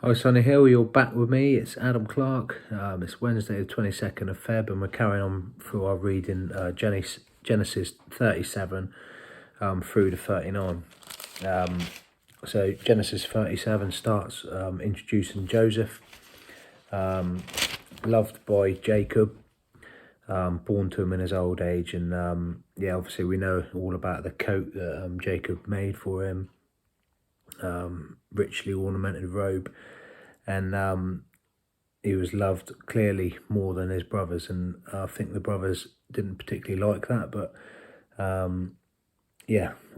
Hi Sonny Hill, you're back with me. It's Adam Clark. It's Wednesday the 22nd of Feb and we're carrying on through our reading Genesis 37 through to 39. So Genesis 37 starts introducing Joseph, loved by Jacob, born to him in his old age. And obviously we know all about the coat that Jacob made for him, richly ornamented robe. And he was loved clearly more than his brothers, and I think the brothers didn't particularly like that, but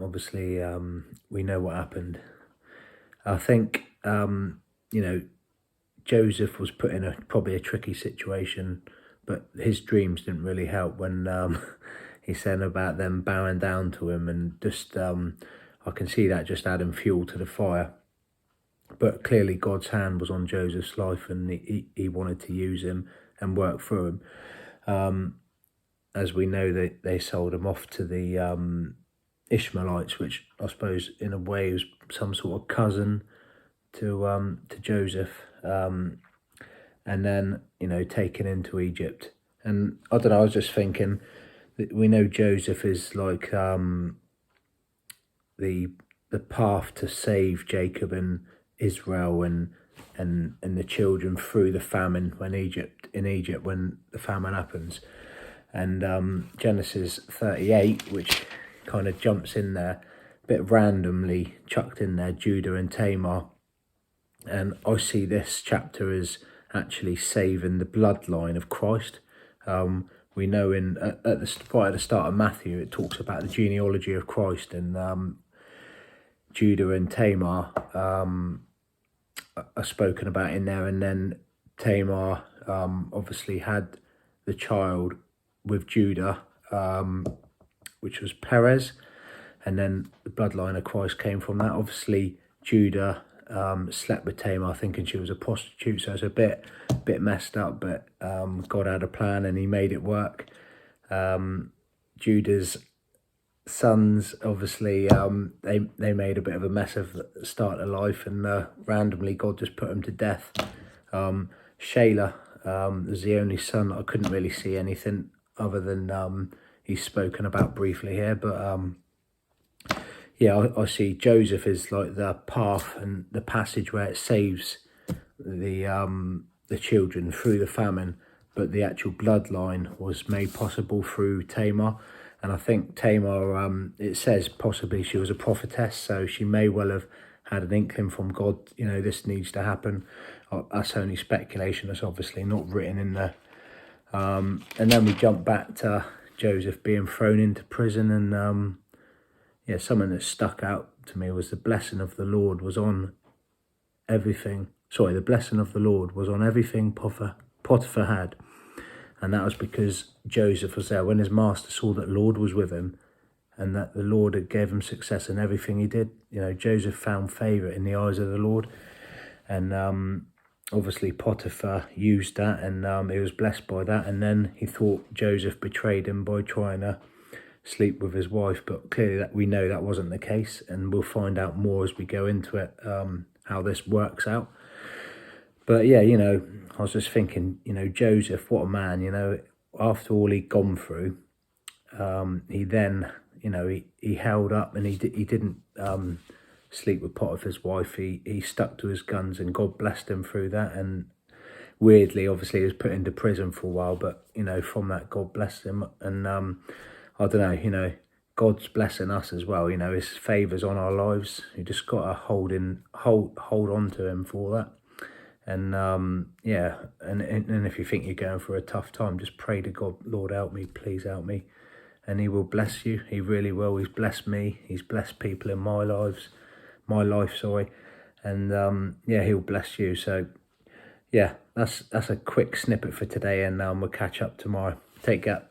obviously we know what happened. I think Joseph was put in probably a tricky situation, but his dreams didn't really help when he said about them bowing down to him, and just I can see that just adding fuel to the fire. But clearly God's hand was on Joseph's life, and he wanted to use him and work through him. As we know, they sold him off to the Ishmaelites, which I suppose in a way was some sort of cousin to Joseph, and then taken into Egypt. And I don't know, I was just thinking that we know Joseph is like the path to save Jacob and Israel and the children through the famine when the famine happens. And Genesis 38, which kind of jumps in there a bit randomly, chucked in there, Judah and Tamar. And I see this chapter as actually saving the bloodline of Christ. We know right at the start of Matthew, it talks about the genealogy of Christ, and Judah and Tamar are spoken about in there. And then Tamar obviously had the child with Judah, which was Perez, and then the bloodline of Christ came from that. Obviously Judah slept with Tamar thinking she was a prostitute, so it's a bit messed up, but God had a plan and he made it work. Judah's sons, obviously, they made a bit of a mess of the start of life, and randomly God just put them to death. Shelah was the only son. I couldn't really see anything other than he's spoken about briefly here, but I see Joseph is like the path and the passage where it saves the children through the famine, but the actual bloodline was made possible through Tamar. And I think Tamar, it says possibly she was a prophetess, so she may well have had an inkling from God, this needs to happen. That's only speculation. That's obviously not written in there. And then we jump back to Joseph being thrown into prison, and something that stuck out to me was the blessing of the Lord was on everything. The blessing of the Lord was on everything Potiphar had. And that was because Joseph was there when his master saw that Lord was with him and that the Lord had gave him success in everything he did. Joseph found favour in the eyes of the Lord. And obviously Potiphar used that, and he was blessed by that. And then he thought Joseph betrayed him by trying to sleep with his wife. But clearly that we know that wasn't the case. And we'll find out more as we go into it, how this works out. But I was just thinking, Joseph, what a man, after all he'd gone through, he then, he held up, and he didn't sleep with Potiphar's wife. He stuck to his guns, and God blessed him through that. And weirdly, obviously, he was put into prison for a while, but, from that, God blessed him. And I don't know, God's blessing us as well, his favours on our lives. You just got to hold on to him for that. And and if you think you're going through a tough time, just pray to God, Lord, help me, please help me. And he will bless you. He really will. He's blessed me. He's blessed people in my life, And he'll bless you. So that's a quick snippet for today, and we'll catch up tomorrow. Take care.